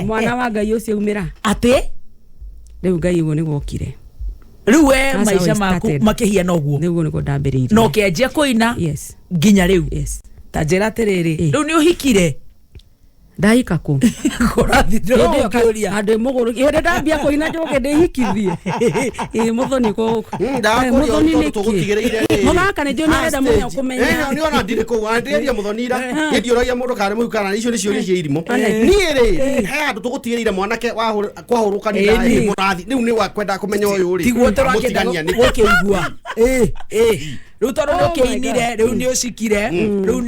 mwana wa Ngai ũcio umĩra
atĩ
rĩu Ngai ũguo nĩ gokire
rĩu we maica maku makĩhiana ũguo
nĩguo nĩguo ndambĩrĩirie
no kĩanjia kũina nginya rĩu ta njĩra atĩrĩrĩ rĩu nĩ ũhikire
ndahika ku
kũrathithio
andũ mũgũrũ hĩndĩ ndambia kũina njoke ndĩhikithie Muthoni Muthoni mũgaka nĩ njũĩ nĩarenda mũthenya kũmenya
nĩ ona ndirĩ kũu andĩria Muthonira hĩndĩ ũragia mũndũ karĩ mũhu kana icio nĩ ciũria cia irimũ niĩ rĩ he andũ tũgũtigĩrĩire mwanake kwahũrwo kanitha mũrathi rĩu nĩ wakwenda kũmenya ũyũ rĩ
tiguo tũrakĩenda gũkĩigua rĩu tondũ nĩ ũkĩinire rĩu nĩ ũcikire rĩu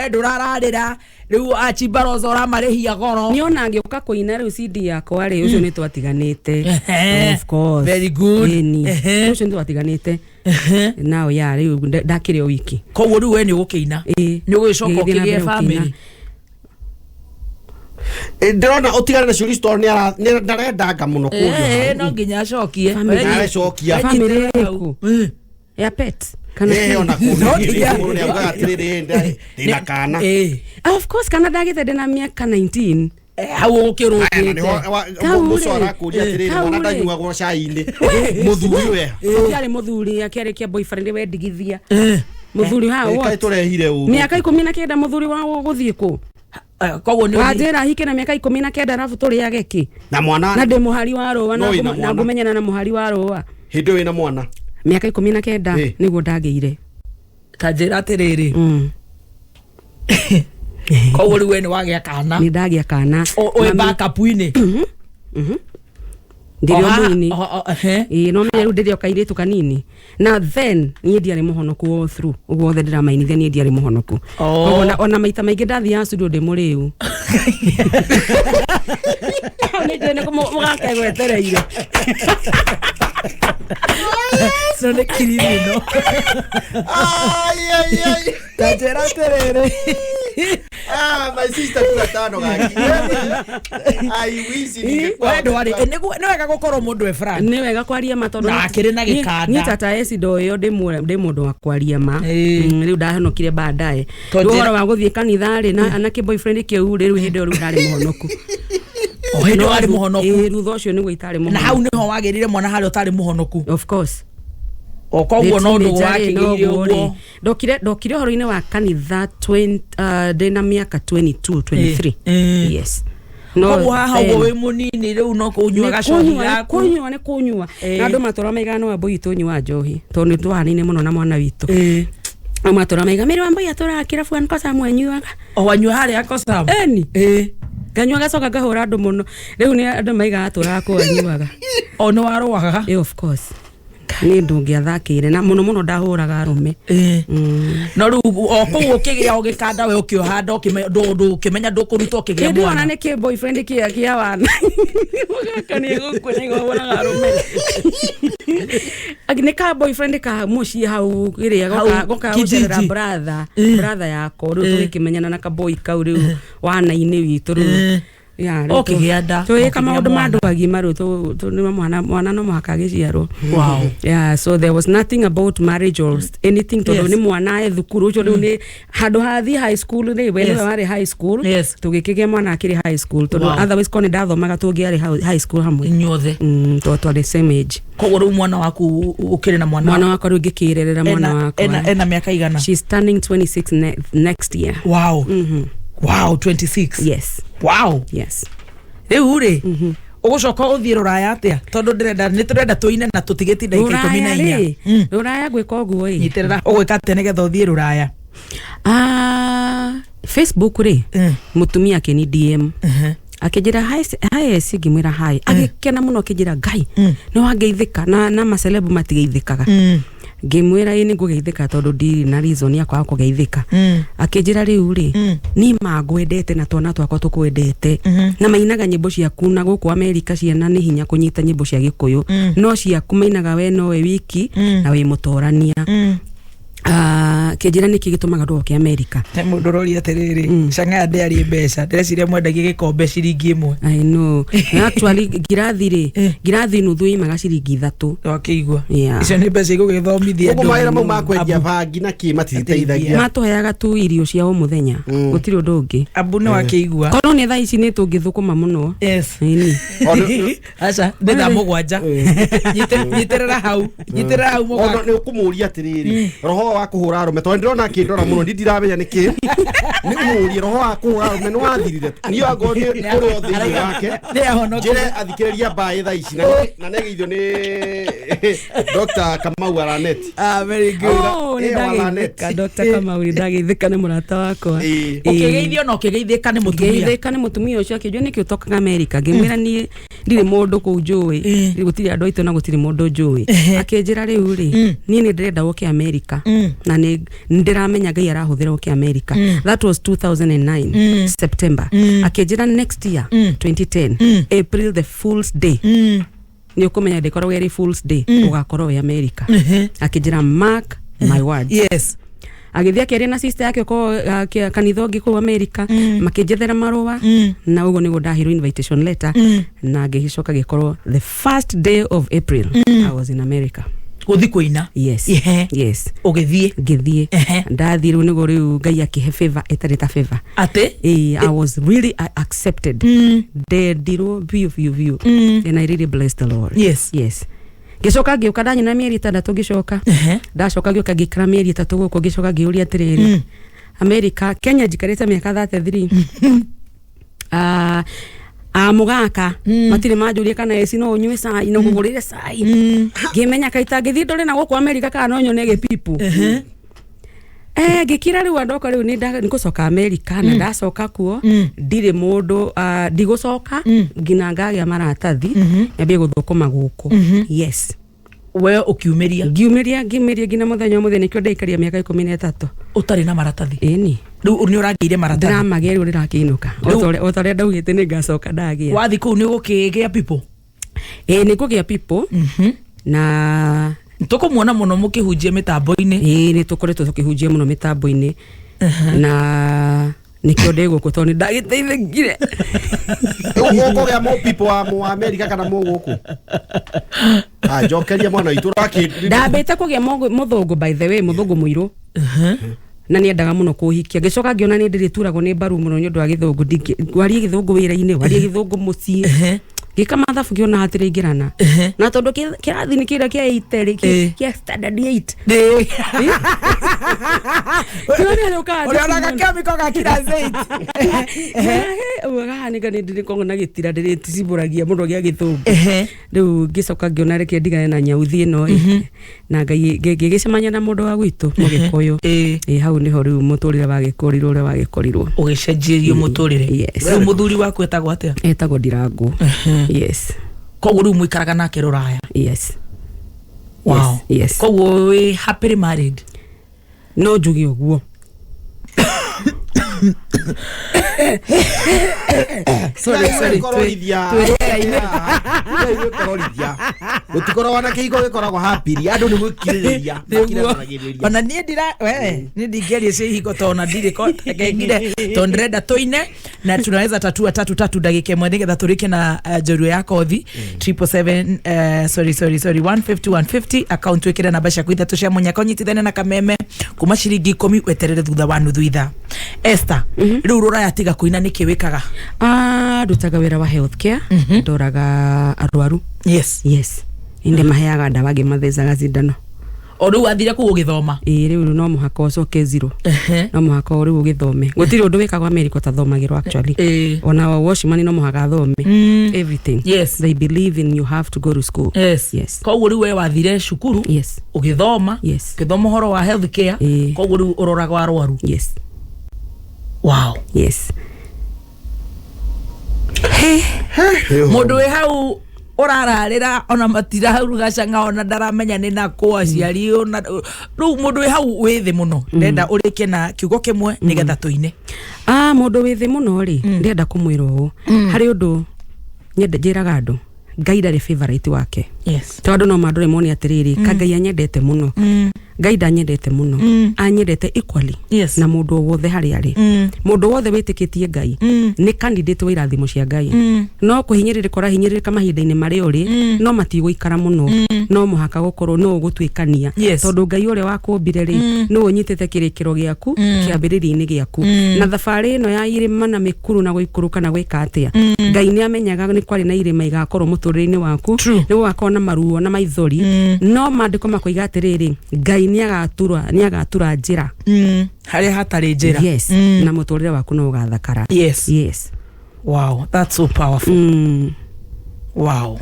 ndũrararĩra rĩu achimbaroza ũramarĩhia goro
nĩ ona ngĩũka kũina rĩu CD yakwa rĩ ũcio nĩ twatiganĩte of course
very good
ũcio nĩ twatiganĩte nao ya rĩu ndakĩrĩ o wiki
koguo rĩu we nĩ ũgũkĩina nĩ ũgĩcoka ũkĩgĩe family
ndĩrona ũtigane na Shuri Store nĩ ndarendanga mũno kũndũ
no nginya acokie
acokia
family ĩrĩkũ ya pet kana
ona kũndũ nĩ agatĩrĩrĩ ndĩna kana
of course kana ndagĩte ndĩna mĩaka 19
hau ũkĩrũkĩte
mũco arakũria atĩrĩrĩ mwana ndanyuagwo cai-inĩ mũthuri we
yarĩ mũthuri akĩarĩkia boyfriend wendigithia mũthuri hao
kaĩ tũrehire ũguo
mĩaka 19 mũthuri wao gũthiĩ kũ
koguo nĩ
wanjĩra hike na mĩaka 19 arabu tũrĩage kĩ
na mwana
na ndĩ mũhari wa rũa na ngũmenyana na mũhari wa rũa
hĩndĩ wĩna mwana
mĩaka 19 nĩguo ndagĩire
ta njĩra atĩrĩrĩ koguo rĩu we nĩ wagĩa kana
nĩ ndagĩa kana
ũĩ backup-inĩ
ndirio muini no me ndirio kairitu kanini na then nie ndiari muhonoku all through ugo the drama ini then nie ndiari muhonoku ona maita maingi ndathi ya studio de muriu ni ndene ko mugake gwetereire
so ne kirino
Ay
tajera terere
my sister turatano gaki ai wizi ni
wendo ari ni wega gukoro mundu e friend
ni wega kwaria matondo
na akiri na gikanda
ni tata esido yo de mundu wa kwaria ma riu ndahanokire baadaye ndoro wa guthie kanitha ri na anake boyfriend kiu riu hindo riu ndari muhonoku
hindo ari muhonoku
rutho cio ni gwitare muhonoku
na hau niho wagirire mwana hari utari muhonoku
of course
okogwo no ndu wakigire ugo
ndokire horo-ini wa kanitha ndina miaka 22 23 yes
no haha we munini riu no kunywa gacohi gaku
kunywa na andu matora maigana wa boyi tunywa njohi tondu twanine muno na mwana witu matora maiga miri wa boyi atora kirafu an kosa mwenyuaga
wanywa hari akosa
eni ganywa gacoka gahura andu muno riu ni andu maiga atora kuanyuaga
no warwaga
of course ni ndungi athakire na muno ndahuraga arume
no ru okwo kigia ogikanda we ukiohanda ukimenya ndukuruta ukigia mwana
ni ki boyfriend kia wana mugakani gukwenya wona arume agine ka boyfriend ka muci hau iria goka ucerera brother yako ru tukimenyana na ka boy kau riu wana ini witu ru
okigianda
to kama maundu mandu agima ru to ni mwana no makagiciarwo
wow
yeah so there was nothing about marriage or anything to ni mwana e thukuru ucio riu ni handu hathi high school ni we wari high school tugikigia mwana akiri high school to otherwise kone ndathomaga tungiari high school hamwe
inyothe
to the same age
koguo riu mwana waku ukiri na mwana
wako riu ngikirerera mwana wako
ena miaka igana
she's turning 26 next year
wow wow 26
yes
wow
yes
riu ri ugucoka uthie ruraya atia tondu ndirenda tuine na tutigiti ndagika 14
ruraya gwika uguo
nyiterera ugwika tene getha uthie ruraya
Facebook ri mutumia keni DM akijira hi sigimwira hi agikena muno akijira ngai no wangeithika na macelebu matigeithikaga ngimwira ini ngugeithika tondu ndi na reason yakwa kugeithika akijira riu ri ni magwendete na twana twakwa tukwendete na mainaga nyimbo ciaku na guku America ciana ni hinya kunyita nyimbo cia Gikuyu no ciaku mainaga we no we wiki na we mutorania kijira niki gitumaga ndoke America
mundu rori atiriri canga ndari mbeca ndireciria mwendagie gikombe ciringi imwe
I know actually girathi nuthu imaga ciringi 3
okigwa icio ni mbeca igugithomithia
andu maira mau makwendia bangi na ki matiteithagia
matuheaga tu irio cia o muthenya gutiri undu ungi
abu no akigwa
kono ni thaa ici ni tungithukuma muno
yes
ni
acha ndetha mugwanja nyiterera hau
mugwanja ni ukumuria atiriri roho wa kuhura arume to ndirona kindora muno ndiramenya niki ni umuria roho wa kuhura arume no wathirire ni ago ni kuri othiri wake
ni ahono
jire athikiriria bae thaa ici na negeithio ni Dr. Kamau Aranet
very good
ni ndagithika Dr. Kamau ndagithika ni murata wakwa
ukigeithio no ukigeithika ni
mutumia ucio akijua niki utokaga America ngimwira ni ndiri mundu ku njui gutiri andu aitu na gutiri mundu njui akinjira riu ri ni ndirenda uke America na ni ndiramenya ngai arahuthira uke America that was 2009 September akinjira next year 2010 April the Fool's Day ni ukumenya ndikoro geri Fool's Day ugakorwo we America akinjira mark my words
yes
agithia keria na sister yake ko kanithogi ku America makijethera marua na ugo nigo ndahiro invitation letter na ngicoka gikorwo the first day of April I was in America
guthi kuina
yes yes
ugithie
ndathiru nigo riu ngai akihe favor etarita favor
ate
I was really accepted they diro view and I really blessed the Lord yes gicoka giuka ndanya na mieri 3 gicoka ndacoka giuka gikra mieri 3 guko gicoka giuria atiriri America Kenya jikarite miaka 33 mugaka matire majurie kana esi no nywe sai no kugurire sai ngimenya kaita ngithi ndore na guku America kana no nyone ge pipu Gikira riu andoka riu ni ngucoka America na ndacoka kuo ndire mundu ndigucoka ngina ngagia maratathi nyambie guthukuma guku. Yes.
We ukiumiria
ngiumiria ngina muthenya nikio ndaikaria miaka 13
utari na maratathi.
Eni
riu ni uragiire maratathi
drama ge riu rirakinuka otore ndaugite ni ngacoka ndagia
wathi ku ni gukigia people.
Ni kugia people na
tukumuona muno mukihunjia mitambo-ini.
Ni tukoretwo tukihunjia muno mitambo-ini na nikio ndiguku to ni ndagiteithigire
uko ya mo people wa America kana mo guku jokeria mwana itu raki
ndambite kugia muthungu by the way muthungu muiru na ni endaga muno kuhikia gicoka ngiona ni ndirituragwo ni mbaru muno ni undu wa githungu warie githungu wira-ini warie githungu mucii gika mathabu kiona hatire ingirana na tondu kirathi ni kira kia 8 kia standard 8 kira loka
uriona chemical ga kira 8
uga ni gani ndirikongo na gitira ndiritiburagia muno gia githungu riu gicoka ngiona reke ndigane na nyauthi no na ngai gigicemanya na mundu wa gwitu mugikoyo hau niho riu muturire wagikorirwo ure wagikorirwo
ugicenjirio muturire riu muthuri waku etagwo atia
etagwo Ndirangu. Yes.
Koguo riu muikaraga nake Ruraya.
Yes.
Wow.
Yes.
Koguo we happily married.
No jugi oguo.
sorry kororithia utikoro wana kigo gikoragwo happy andu ni gwikiriria
ona nie ndira we ni ndingerie cihigo tona ndire ko kengire tondrenda toine na tunaweza tatua 3 dakika imwe nigetha turike na joru ya kothi 777 sorry 150 account wekira na basha kuitha tucia munya konyitithane na kameme kuma ciringi 10 weterere thutha wa nuthu itha. Esther riu Ruraya tiga kuina niki wikaga?
Ndutaga wira wa healthcare ndoraga arwaru.
Yes
inde maheaga ndawa ngimathecaga cindano
o riu athire ku ugithoma
riu no muhaka ucoke zero no muhaka riu ugithome gutiri undu wikagwa America tathomagirwo actually ona Washington no muhaka thome everything.
Yes,
they believe in you have to go to school. Yes
koguo riu we wathire cukuru ugithoma githoma horo wa healthcare koguo riu uroraga arwaru.
Yes.
Wow.
Yes.
Mundu we hau urararira ona matira hau gacanga ona ndaramenya ni na kwa ciari ona riu mundu we hau withi muno ndenda urike na kiugo kimwe nigetha tuine.
Mundu withi muno ri ndenda kumwira uu hari undu nyende njiraga andu Ngai ndari favorite wake.
Yes.
Tondu no mandore moni atiriri Ngai anyendete muno. Ngai ndanyendete muno anyendete equally.
Yes.
Na mundu wothe hari ari mundu wothe witikitie Ngai ni candidate wa irathimo cia Ngai no kuhinyiririka rahinyiririka mahinda-ini mari uri no matiguikara muno no muhaka gukorwo no gutwikania tondu Ngai ure wakumbire ri no unyitete kirikiro giaku kiambiriria-ini giaku na thabari ino ya irima na mikuru na guikuruka na gwika atia Ngai ni amenyaga ni kwari na irima igakorwo muturire-ini waku ni wakona maruo na maithori no mandiko makoiga atiriri Ngai ni agatura njira
hari hatari njira.
Yes. Na muturire waku no ugathakara. Yes.
Wow, that's so powerful. Wow.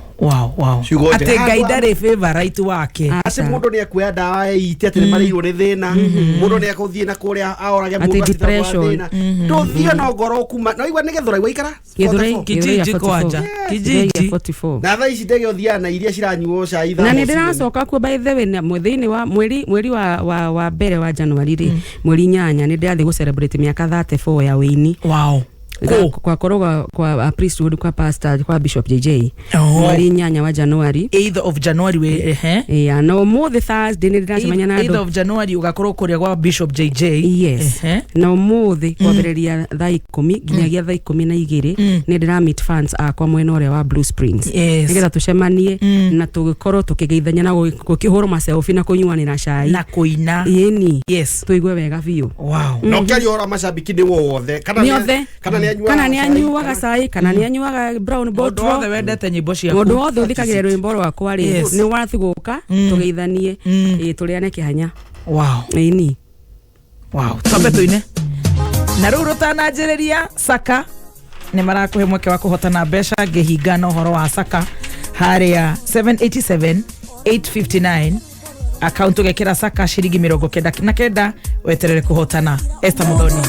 Ate Ngai ndari favorite wake.
Ase mundu ni akuya dawa ite ati mariyo ni thina mundu ni akuthie na kuria aorage mundu
depression
nduthie no ngoro kuma no igwa nigethura igwa
kijiji kwanja kijiji
44
na thaa ici ndege uthiana iria ciranyuo cai
na ni ndiracoka ku by the way na mwezi-ini wa mweri wa mbere wa January ri mweri 8 ni ndathi gu celebrate miaka 34 ya wini.
Wow.
Kwa koroga kwa priesthood kwa pastor kwa Bishop JJ mweri 8 wa January
8th of January we
no more the Thursday ni ndirasemanya na
8th of January ugakorwo kuria kwa Bishop JJ.
Yes. No more the kwabereria thaa 10 nginyagia thaa 12 ni ndira meet fans akwa mwena ore wa Blue Springs nigetha tucemanie na tugikorwo tukigeithanya na gukihoro maselfie na kunyuanira cai
na kuina. Yes,
tuigwe wega biu.
Wow. No kari ora macambiki ni wothe
kana ni anyuaga cai kana ni anyuaga brown bottle
wothe wendete nyimbo ciaku
mundu wothe uthikagire rwimbo rwakwa ri ni wathi guka tugeithanie turiane kihanya.
Wow.
Ini
wow tambe tuine na riu rutananjiriria Saka ni marakuhe mweke wa kuhotana mbeca ngihinga na uhoro wa Saka haria 787 859 account ugekira saka shiringi 99 weterere kuhotana Esther Muthoni.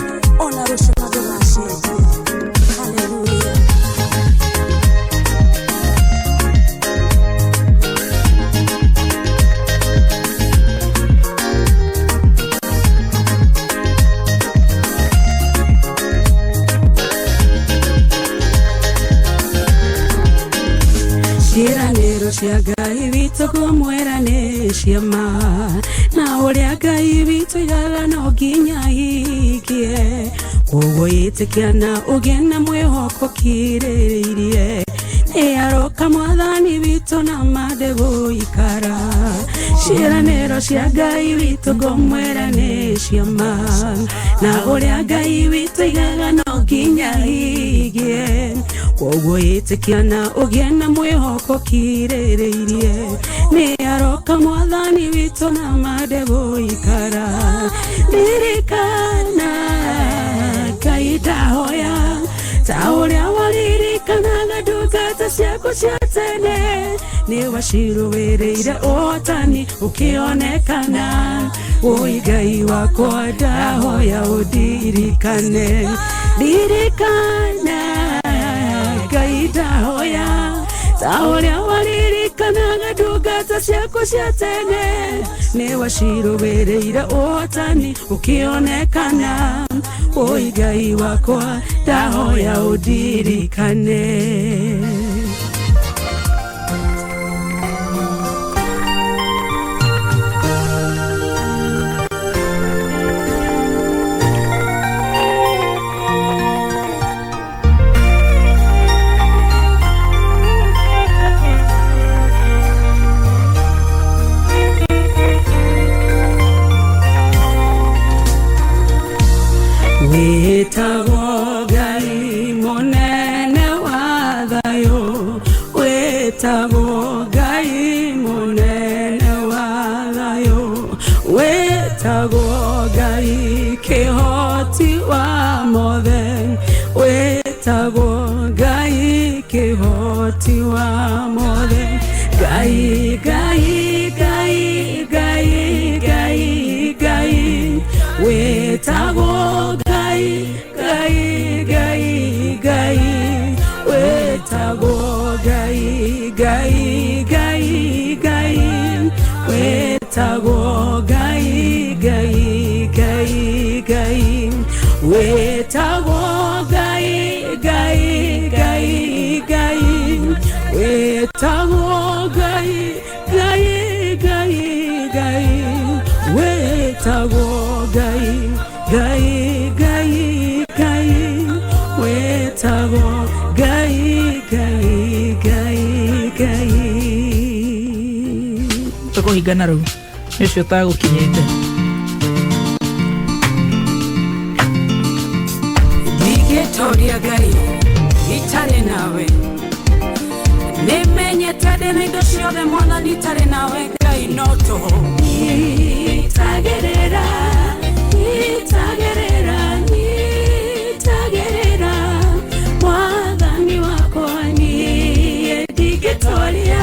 Ciĩranĩro cia Ngai witũ kũmwĩrane ciama na ũrĩa Ngai witũ igaga no nginya hingie ũguo ĩtĩkia na ũgĩe na mwĩhoko kirĩrĩirie nĩ aroka Mwathani witũ na mande gũikara ciĩranĩro cia Ngai witũ kũmwĩrane ciama na ũrĩa Ngai witũ igaga no nginya hingie ũguo ĩtĩkia na ũgĩe na mwĩhoko kirĩrĩirie nĩ aroka Mwathani witũ na mande gũikara ririkana Ngai ndahoya ta ũrĩa waririkanaga ndungata ciaku cia tene nĩ wacirũĩrĩire ũhotani ũkĩonekana ũĩ Ngai wakwa ndahoya ũndirikane ririkana Ngai ndahoya ta ũrĩa waririkanaga ndungata ciaku cia tene nĩ wacirũĩrĩire ũhotani ũkĩonekana ũĩ Ngai wakwa ndahoya ũndirikane. Wetagwo Ngai munene wa thayũ wetagwo Ngai munene wa thayũ wetagwo Ngai kĩhoti wa mothe wetagwo Ngai kĩhoti wa mothe Ngai Ngai Ngai Ngai Ngai Ngai wetagwo Ngai Ngai Ngai Ngai wetagwo Ngai Ngai Ngai Ngai wetagwo Ngai Ngai Ngai Ngai wetagwo Ngai Ngai Ngai Ngai wetagwo Ngai Ngai Ngai Ngai wetagwo Ngai Ngai Ngai Ngai wetagwo Ngai Ngai Ngai Ngai
tukuhingana rĩu nĩcio tagũkinyĩte
ndingĩtoria Ngai itarĩ nawe nĩmenyete ndĩ na indo ciothe Mwathani itarĩ nawe Ngai no tũhũ itagĩrĩra Mwathani wakwa niĩ ndingĩtoria